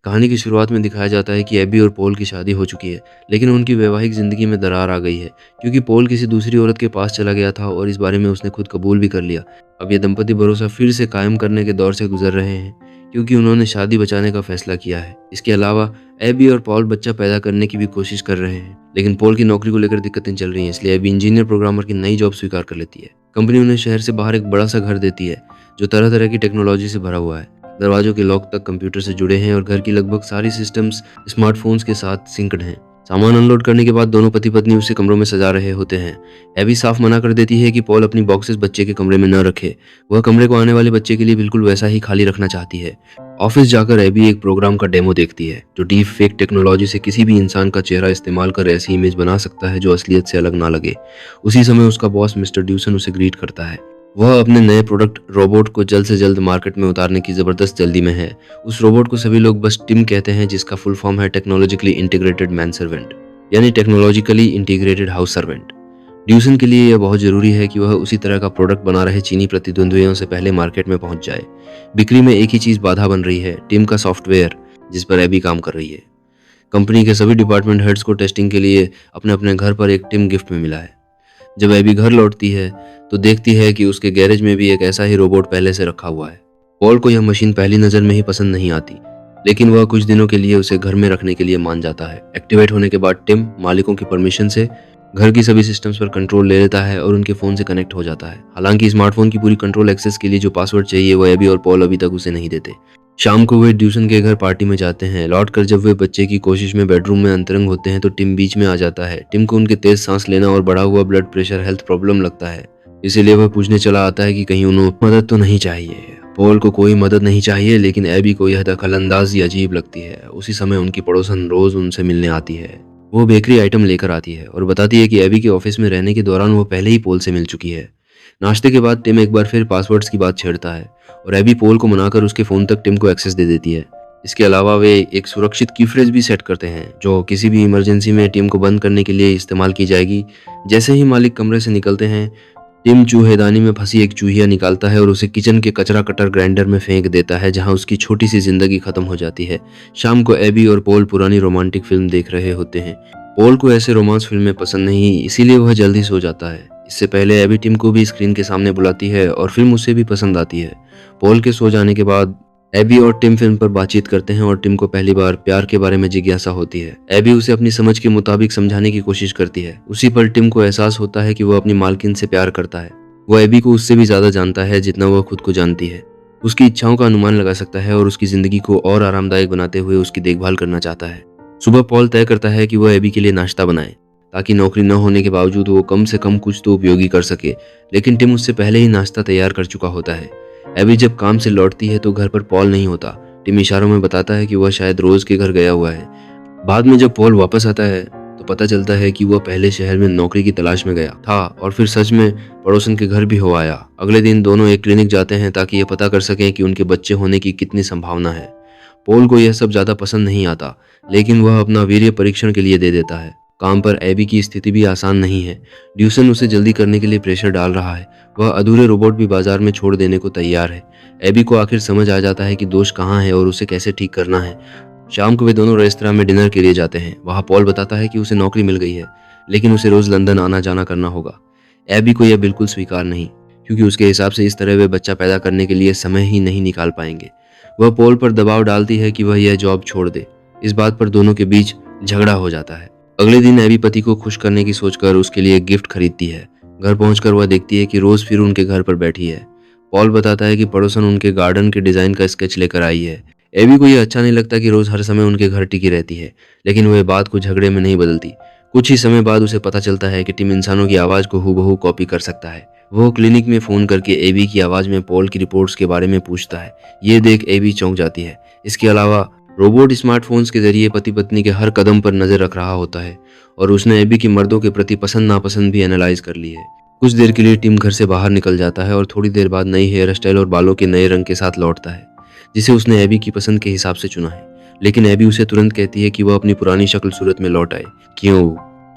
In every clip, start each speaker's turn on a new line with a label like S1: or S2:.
S1: कहानी की शुरुआत में दिखाया जाता है कि एबी और पॉल की शादी हो चुकी है, लेकिन उनकी वैवाहिक ज़िंदगी में दरार आ गई है क्योंकि पॉल किसी दूसरी औरत के पास चला गया था और इस बारे में उसने खुद कबूल भी कर लिया। अब ये दंपति भरोसा फिर से कायम करने के दौर से गुजर रहे हैं क्योंकि उन्होंने शादी बचाने का फैसला किया है। इसके अलावा एबी और पॉल बच्चा पैदा करने की भी कोशिश कर रहे हैं, लेकिन पॉल की नौकरी को लेकर दिक्कतें चल रही हैं, इसलिए एबी इंजीनियर प्रोग्रामर की नई जॉब स्वीकार कर लेती है। कंपनी उन्हें शहर से बाहर एक बड़ा सा घर देती है जो तरह तरह की टेक्नोलॉजी से भरा हुआ है। दरवाजों के लॉक तक कंप्यूटर से जुड़े हैं और घर की लगभग सारी सिस्टम्स स्मार्टफोन्स के साथ सिंक्ड हैं। सामान अनलोड करने के बाद दोनों पति पत्नी उसे कमरों में सजा रहे होते हैं। एबी साफ मना कर देती है कि पॉल अपनी बॉक्सेस बच्चे के कमरे में न रखे। वह कमरे को आने वाले बच्चे के लिए बिल्कुल वैसा ही खाली रखना चाहती है। ऑफिस जाकर एबी एक प्रोग्राम का डेमो देखती है जो डीप फेक टेक्नोलॉजी से किसी भी इंसान का चेहरा इस्तेमाल कर ऐसी इमेज बना सकता है जो असलियत से अलग ना लगे। उसी समय उसका बॉस मिस्टर ड्यूसन उसे ग्रीट करता है। वह अपने नए प्रोडक्ट रोबोट को जल्द से जल्द मार्केट में उतारने की जबरदस्त जल्दी में है। उस रोबोट को सभी लोग बस टिम कहते हैं, जिसका फुल फॉर्म है टेक्नोलॉजिकली इंटीग्रेटेड मैन सर्वेंट, यानी technologically integrated house servant. Dussen के लिए यह बहुत जरूरी है कि वह उसी तरह का प्रोडक्ट बना रहे चीनी प्रतिद्वंद्वियों से पहले मार्केट में पहुंच जाए। बिक्री में एक ही चीज बाधा बन रही है, टिम का सॉफ्टवेयर जिस पर एबी काम कर रही है। कंपनी के सभी डिपार्टमेंट हेड्स को टेस्टिंग के लिए अपने अपने घर पर एक टिम गिफ्ट में मिला है। जब एबी घर लौटती है तो देखती है कि उसके गैरेज में भी एक ऐसा ही रोबोट पहले से रखा हुआ है। पॉल को यह मशीन पहली नज़र में ही पसंद नहीं आती, लेकिन वह कुछ दिनों के लिए उसे घर में रखने के लिए मान जाता है। एक्टिवेट होने के बाद टिम मालिकों की परमिशन से घर की सभी सिस्टम्स पर कंट्रोल ले लेता है और उनके फ़ोन से कनेक्ट हो जाता है। हालांकि स्मार्टफोन की पूरी कंट्रोल एक्सेस के लिए जो पासवर्ड चाहिए वो एबी और पॉल अभी तक उसे नहीं देते। शाम को वे ड्यूसन के घर पार्टी में जाते हैं। लौटकर जब वे बच्चे की कोशिश में बेडरूम में अंतरंग होते हैं तो टिम बीच में आ जाता है। टिम को उनके तेज सांस लेना और बढ़ा हुआ ब्लड प्रेशर हेल्थ प्रॉब्लम लगता है, इसीलिए वह पूछने चला आता है कि कहीं उन्हें मदद तो नहीं चाहिए। पॉल को कोई मदद नहीं चाहिए, लेकिन एबी को यह दखलंदाजी अजीब लगती है। उसी समय उनकी पड़ोसन रोज उनसे मिलने आती है। वो बेकरी आइटम लेकर आती है और बताती है कि एबी के ऑफिस में रहने के दौरान वो पहले ही पॉल से मिल चुकी है। नाश्ते के बाद टिम एक बार फिर पासवर्ड्स की बात छेड़ता है और एबी पॉल को मनाकर उसके फ़ोन तक टिम को एक्सेस दे देती है। इसके अलावा वे एक सुरक्षित की फ्रेज भी सेट करते हैं जो किसी भी इमरजेंसी में टिम को बंद करने के लिए इस्तेमाल की जाएगी। जैसे ही मालिक कमरे से निकलते हैं, टिम चूहेदानी में फंसी एक चूहिया निकालता है और उसे किचन के कचरा कटर ग्राइंडर में फेंक देता है, जहां उसकी छोटी सी जिंदगी खत्म हो जाती है। शाम को एबी और पॉल पुरानी रोमांटिक फिल्म देख रहे होते हैं। पॉल को ऐसे रोमांस फिल्में पसंद नहीं, इसीलिए वह जल्दी सो जाता है। इससे पहले एबी टिम को भी स्क्रीन के सामने बुलाती है और फिल्म उसे भी पसंद आती है। पॉल के सो जाने के बाद एबी और टिम फिल्म पर बातचीत करते हैं और टिम को पहली बार प्यार के बारे में जिज्ञासा होती है। एबी उसे अपनी समझ के मुताबिक समझाने की कोशिश करती है। उसी पर टिम को एहसास होता है कि वह अपनी मालकिन से प्यार करता है। वह एबी को उससे भी ज्यादा जानता है जितना वह खुद को जानती है। उसकी इच्छाओं का अनुमान लगा सकता है और उसकी जिंदगी को और आरामदायक बनाते हुए उसकी देखभाल करना चाहता है। सुबह पॉल तय करता है कि वह एबी के लिए नाश्ता बनाए ताकि नौकरी न होने के बावजूद वो कम से कम कुछ तो उपयोगी कर सके, लेकिन टिम उससे पहले ही नाश्ता तैयार कर चुका होता है। एबी जब काम से लौटती है तो घर पर पॉल नहीं होता। टिम इशारों में बताता है कि वह शायद रोज के घर गया हुआ है। बाद में जब पॉल वापस आता है तो पता चलता है कि वह पहले शहर में नौकरी की तलाश में गया था और फिर सच में पड़ोसन के घर भी हो आया। अगले दिन दोनों एक क्लिनिक जाते हैं ताकि ये पता कर सकें कि उनके बच्चे होने की कितनी संभावना है। पॉल को यह सब ज्यादा पसंद नहीं आता, लेकिन वह अपना वीर्य परीक्षण के लिए दे देता है। काम पर एबी की स्थिति भी आसान नहीं है। ड्यूसन उसे जल्दी करने के लिए प्रेशर डाल रहा है। वह अधूरे रोबोट भी बाजार में छोड़ देने को तैयार है। एबी को आखिर समझ आ जाता है कि दोष कहाँ है और उसे कैसे ठीक करना है। शाम को वे दोनों रेस्तरां में डिनर के लिए जाते हैं। वहाँ पॉल बताता है कि उसे नौकरी मिल गई है, लेकिन उसे रोज लंदन आना जाना करना होगा। एबी को यह बिल्कुल स्वीकार नहीं, क्योंकि उसके हिसाब से इस तरह वे बच्चा पैदा करने के लिए समय ही नहीं निकाल पाएंगे। वह पॉल पर दबाव डालती है कि वह यह जॉब छोड़ दे। इस बात पर दोनों के बीच झगड़ा हो जाता है। अगले दिन एबी पति को खुश करने की सोचकर उसके लिए एक गिफ्ट खरीदती है। घर पहुंचकर वह देखती है कि रोज फिर उनके घर पर बैठी है। पॉल बताता है कि पड़ोसन उनके गार्डन के डिजाइन का स्केच लेकर आई है। एबी को यह अच्छा नहीं लगता कि रोज हर समय उनके घर टिकी रहती है, लेकिन वह बात को झगड़े में नहीं बदलती। कुछ ही समय बाद उसे पता चलता है कि टिम इंसानों की आवाज को हूबहू कॉपी कर सकता है। वो क्लिनिक में फोन करके एबी की आवाज में पॉल की रिपोर्ट्स के बारे में पूछता है। ये देख एबी चौंक जाती है। इसके अलावा रोबोट स्मार्टफोन्स के जरिए पति पत्नी के हर कदम पर नजर रख रहा होता है और उसने एबी की मर्दों के प्रति पसंद नापसंद भी एनालाइज कर ली है। कुछ देर के लिए टिम घर से बाहर निकल जाता है और थोड़ी देर बाद नई हेयर स्टाइल और बालों के नए रंग के साथ लौटता है, जिसे उसने एबी की पसंद के हिसाब से चुना है। लेकिन एबी उसे तुरंत कहती है कि वह अपनी पुरानी शक्ल सूरत में लौट आए। क्यों?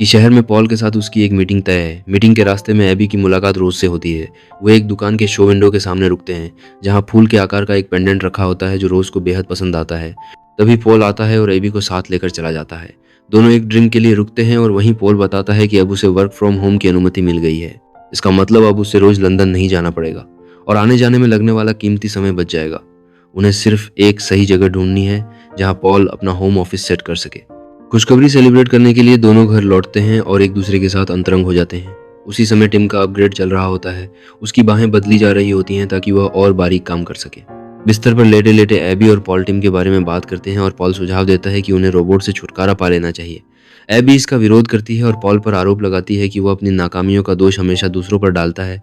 S1: कि शहर में पॉल के साथ उसकी एक मीटिंग तय है। मीटिंग के रास्ते में एबी की मुलाकात रोज से होती है। वो एक दुकान के शो विंडो के सामने रुकते हैं, जहां फूल के आकार का एक पेंडेंट रखा होता है जो रोज को बेहद पसंद आता है। तभी पॉल आता है और एबी को साथ लेकर चला जाता है। दोनों एक ड्रिंक के लिए रुकते हैं और वहीं पॉल बताता है कि अब उसे वर्क फ्रॉम होम की अनुमति मिल गई है। इसका मतलब अब उसे रोज लंदन नहीं जाना पड़ेगा और आने जाने में लगने वाला कीमती समय बच जाएगा। उन्हें सिर्फ एक सही जगह ढूंढनी है जहां पॉल अपना होम ऑफिस सेट कर सके। खुशखबरी सेलिब्रेट करने के लिए दोनों घर लौटते हैं और एक दूसरे के साथ अंतरंग हो जाते हैं। उसी समय टिम का अपग्रेड चल रहा होता है। उसकी बाहें बदली जा रही होती हैं ताकि वह और बारीक काम कर सके। बिस्तर पर लेटे लेटे एबी और पॉल टिम के बारे में बात करते हैं और पॉल सुझाव देता है कि उन्हें रोबोट से छुटकारा पा लेना चाहिए। एबी इसका विरोध करती है और पॉल पर आरोप लगाती है कि वह अपनी नाकामियों का दोष हमेशा दूसरों पर डालता है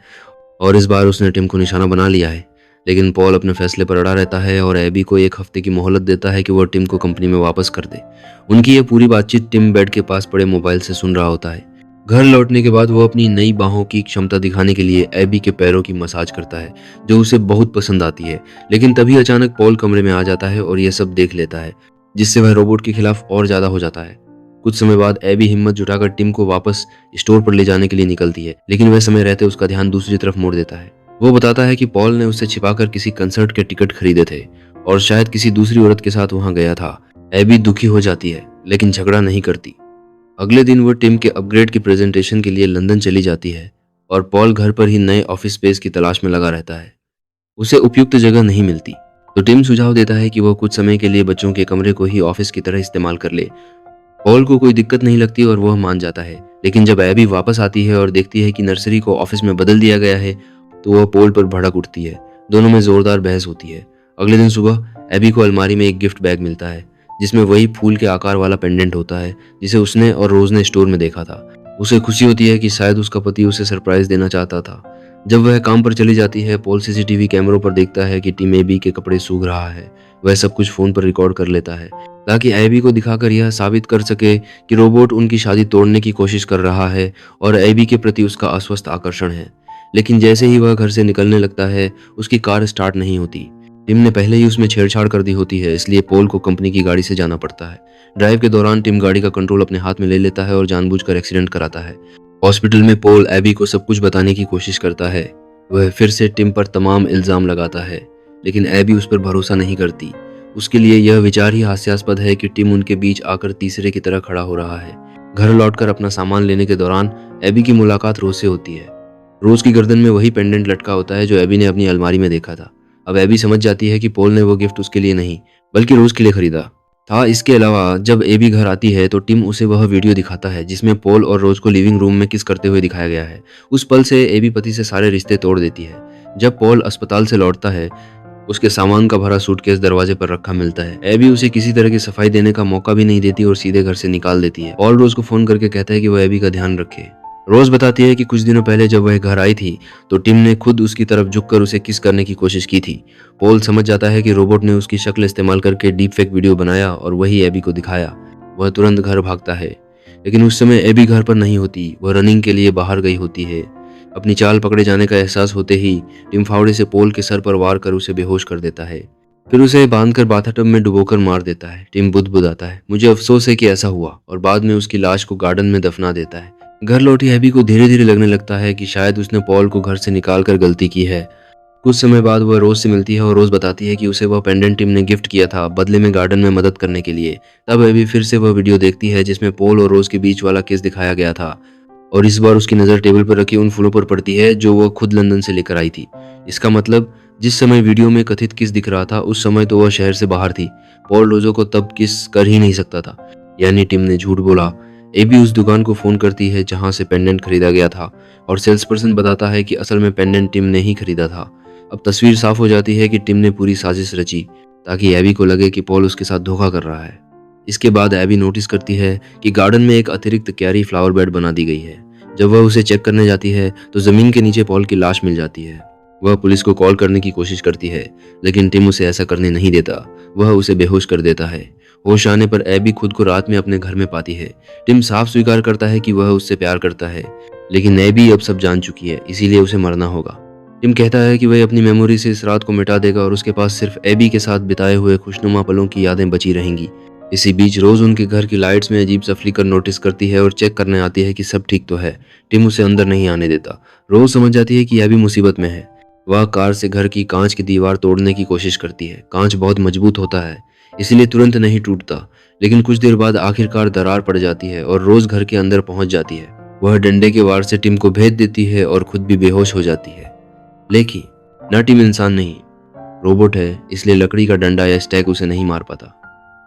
S1: और इस बार उसने टिम को निशाना बना लिया है। लेकिन पॉल अपने फैसले पर अड़ा रहता है और एबी को एक हफ्ते की मोहलत देता है कि वह टिम को कंपनी में वापस कर दे। उनकी यह पूरी बातचीत टिम बेड के पास पड़े मोबाइल से सुन रहा होता है। घर लौटने के बाद वो अपनी नई बाहों की क्षमता दिखाने के लिए एबी के पैरों की मसाज करता है, जो उसे बहुत पसंद आती है। लेकिन तभी अचानक पॉल कमरे में आ जाता है और यह सब देख लेता है, जिससे वह रोबोट के खिलाफ और ज्यादा हो जाता है। कुछ समय बाद एबी हिम्मत जुटाकर टिम को वापस स्टोर पर ले जाने के लिए निकलती है, लेकिन वह समय रहते उसका ध्यान दूसरी तरफ मोड़ देता है। वो बताता है कि पॉल ने उससे छिपाकर किसी कंसर्ट के टिकट खरीदे थे और शायद किसी दूसरी औरत के साथ वहां गया था। एबी दुखी हो जाती है लेकिन झगड़ा नहीं करती। अगले दिन वो टिम के अपग्रेड की प्रेजेंटेशन के लिए लंदन चली जाती है और पॉल घर पर ही नए ऑफिस स्पेस की तलाश में लगा रहता है। उसे उपयुक्त जगह नहीं मिलती तो टिम सुझाव देता है कि वह कुछ समय के लिए बच्चों के कमरे को ही ऑफिस की तरह इस्तेमाल कर ले। पॉल को कोई दिक्कत नहीं लगती और वह मान जाता है। लेकिन जब एबी वापस आती है और देखती है कि नर्सरी को ऑफिस में बदल दिया गया है तो वह पॉल पर भड़क उठती है। दोनों में जोरदार बहस होती है। अगले दिन सुबह एबी को अलमारी में एक गिफ्ट बैग मिलता है जिसमें वही फूल के आकार वाला पेंडेंट होता है जिसे उसने और रोज ने स्टोर में देखा था। उसे खुशी होती है कि शायद उसका पति उसे सरप्राइज देना चाहता था। जब वह काम पर चली जाती है, पॉल सीसीटीवी कैमरों पर देखता है कि टीम एबी के कपड़े सूख रहा है। वह सब कुछ फोन पर रिकॉर्ड कर लेता है ताकि एबी को दिखाकर यह साबित कर सके कि रोबोट उनकी शादी तोड़ने की कोशिश कर रहा है और एबी के प्रति उसका अस्वस्थ आकर्षण है। लेकिन जैसे ही वह घर से निकलने लगता है, उसकी कार स्टार्ट नहीं होती। टिम ने पहले ही उसमें छेड़छाड़ कर दी होती है, इसलिए पॉल को कंपनी की गाड़ी से जाना पड़ता है। ड्राइव के दौरान टिम गाड़ी का कंट्रोल अपने हाथ में ले लेता है और जानबूझकर एक्सीडेंट कराता है। हॉस्पिटल में पॉल एबी को सब कुछ बताने की कोशिश करता है। वह फिर से टिम पर तमाम इल्जाम लगाता है, लेकिन एबी उस पर भरोसा नहीं करती। उसके लिए यह विचार ही हास्यास्पद है कि टिम उनके बीच आकर तीसरे की तरह खड़ा हो रहा है। घर लौटकर अपना सामान लेने के दौरान एबी की मुलाकात रोज से होती है। रोज की गर्दन में वही पेंडेंट लटका होता है जो एबी ने अपनी अलमारी में देखा था। अब एबी समझ जाती है कि पॉल ने वो गिफ्ट उसके लिए नहीं बल्कि रोज के लिए खरीदा था। इसके अलावा जब एबी घर आती है तो टिम उसे वह वीडियो दिखाता है जिसमें पॉल और रोज को लिविंग रूम में किस करते हुए दिखाया गया है। उस पल से एबी पति से सारे रिश्ते तोड़ देती है। जब पॉल अस्पताल से लौटता है, उसके सामान का भरा सूटकेस दरवाजे पर रखा मिलता है। एबी उसे किसी तरह की सफाई देने का मौका भी नहीं देती और सीधे घर से निकाल देती है। पॉल रोज को फोन करके कहता है कि वह एबी का ध्यान रखे। रोज बताती है कि कुछ दिनों पहले जब वह घर आई थी तो टिम ने खुद उसकी तरफ झुककर उसे किस करने की कोशिश की थी। पॉल समझ जाता है कि रोबोट ने उसकी शक्ल इस्तेमाल करके डीप फेक वीडियो बनाया और वही एबी को दिखाया। वह तुरंत घर भागता है, लेकिन उस समय एबी घर पर नहीं होती। वह रनिंग के लिए बाहर गई होती है। अपनी चाल पकड़े जाने का एहसास होते ही टिम फावड़े से पॉल के सर पर वार कर उसे बेहोश कर देता है। फिर उसे बांधकर बाथटब में डुबोकर मार देता है। टिम बुदबुदाता है, मुझे अफसोस है कि ऐसा हुआ, और बाद में उसकी लाश को गार्डन में दफना देता है। घर लौटी एबी को धीरे धीरे लगने लगता है कि शायद उसने पॉल को घर से निकाल कर गलती की है। कुछ समय बाद वह रोज से मिलती है और रोज बताती है कि उसे वह पेंडेंट टिम ने गिफ्ट किया था बदले में गार्डन में मदद करने के लिए। तब एबी फिर से वह वीडियो देखती है जिसमें पॉल और रोज के बीच वाला किस दिखाया गया था, और इस बार उसकी नजर टेबल पर रखी उन फूलों पर पड़ती है जो वह खुद लंदन से लेकर आई थी। इसका मतलब जिस समय वीडियो में कथित किस दिख रहा था उस समय तो वह शहर से बाहर थी। पॉल रोजो को तब किस कर ही नहीं सकता था, यानी टिम ने झूठ बोला। एबी उस दुकान को फोन करती है जहां से पेंडेंट खरीदा गया था और सेल्स पर्सन बताता है कि असल में पेंडेंट टिम ने ही खरीदा था। अब तस्वीर साफ हो जाती है कि टिम ने पूरी साजिश रची ताकि एबी को लगे कि पॉल उसके साथ धोखा कर रहा है। इसके बाद एबी नोटिस करती है कि गार्डन में एक अतिरिक्त क्यारी फ्लावर बेड बना दी गई है। जब वह उसे चेक करने जाती है तो जमीन के नीचे पॉल की लाश मिल जाती है। वह पुलिस को कॉल करने की कोशिश करती है, लेकिन टिम उसे ऐसा करने नहीं देता। वह उसे बेहोश कर देता है। होश आने पर एबी खुद को रात में अपने घर में पाती है। टिम साफ स्वीकार करता है कि वह उससे प्यार करता है, लेकिन एबी अब सब जान चुकी है, इसीलिए उसे मरना होगा। टिम कहता है कि वह अपनी मेमोरी से इस रात को मिटा देगा और उसके पास सिर्फ एबी के साथ बिताए हुए खुशनुमा पलों की यादें बची रहेंगी। इसी बीच रोज उनके घर की लाइट्स में अजीब सा फ्लिकर नोटिस करती है और चेक करने आती है कि सब ठीक तो है। टिम उसे अंदर नहीं आने देता। रोज समझ जाती है कि एबी मुसीबत में है। वह कार से घर की कांच की दीवार तोड़ने की कोशिश करती है। कांच बहुत मजबूत होता है, इसलिए तुरंत नहीं टूटता। लेकिन कुछ देर बाद आखिरकार दरार पड़ जाती है और रोज घर के अंदर पहुंच जाती है। वह डंडे के वार से टिम को भेद देती है और खुद भी बेहोश हो जाती है। लेकिन न टिम इंसान नहीं, रोबोट है, इसलिए लकड़ी का डंडा या स्टैक उसे नहीं मार पाता।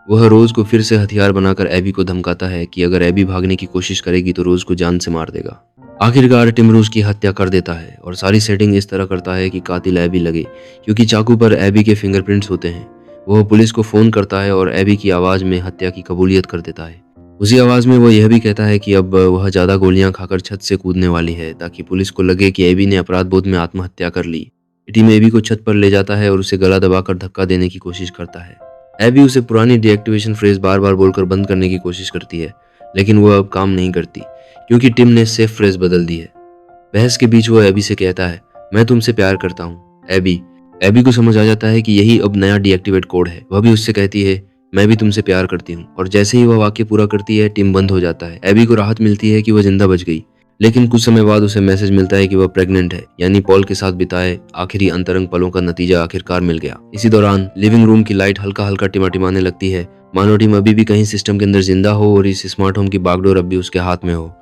S1: वह रोज को फिर से हथियार बनाकर एबी को धमकाता है कि अगर एबी भागने की कोशिश करेगी तो रोज को जान से मार देगा। आखिरकार टिम रोज की हत्या कर देता है और सारी सेटिंग इस तरह करता है कि कातिल एबी लगे, क्योंकि चाकू पर एबी के फिंगरप्रिंट्स होते हैं। वह पुलिस को फोन करता है और एबी की आवाज में हत्या की कबूलियत कर देता है। उसी आवाज में वो यह भी कहता है कि अब वह ज्यादा गोलियां खाकर छत से कूदने वाली है, ताकि पुलिस को लगे कि एबी ने अपराध बोध में आत्महत्या कर ली। टिम एबी को छत पर ले जाता है और उसे गला दबाकर धक्का देने की कोशिश करता है। एबी उसे पुरानी डीएक्टिवेशन फ्रेज बार बार बोलकर बंद करने की कोशिश करती है, लेकिन वह अब काम नहीं करती, क्योंकि टिम ने सेफ फ्रेज बदल दी है। बहस के बीच वह एबी से कहता है, मैं तुमसे प्यार करता हूँ एबी। एबी को समझ आ जाता है कि यही अब नया डीएक्टिवेट कोड है। वह भी उससे कहती है, मैं भी तुमसे प्यार करती हूँ, और जैसे ही वह वाक्य पूरा करती है टिम बंद हो जाता है। एबी को राहत मिलती है कि वह जिंदा बच गई। लेकिन कुछ समय बाद उसे मैसेज मिलता है कि वह प्रेग्नेंट है, यानी पॉल के साथ बिताए आखिरी अंतरंग पलों का नतीजा आखिरकार मिल गया। इसी दौरान लिविंग रूम की लाइट हल्का हल्का टिमाटिमाने लगती है, मानो टिम अभी भी कहीं सिस्टम के अंदर जिंदा हो और इस स्मार्ट होम की बागडोर अब भी उसके हाथ में हो।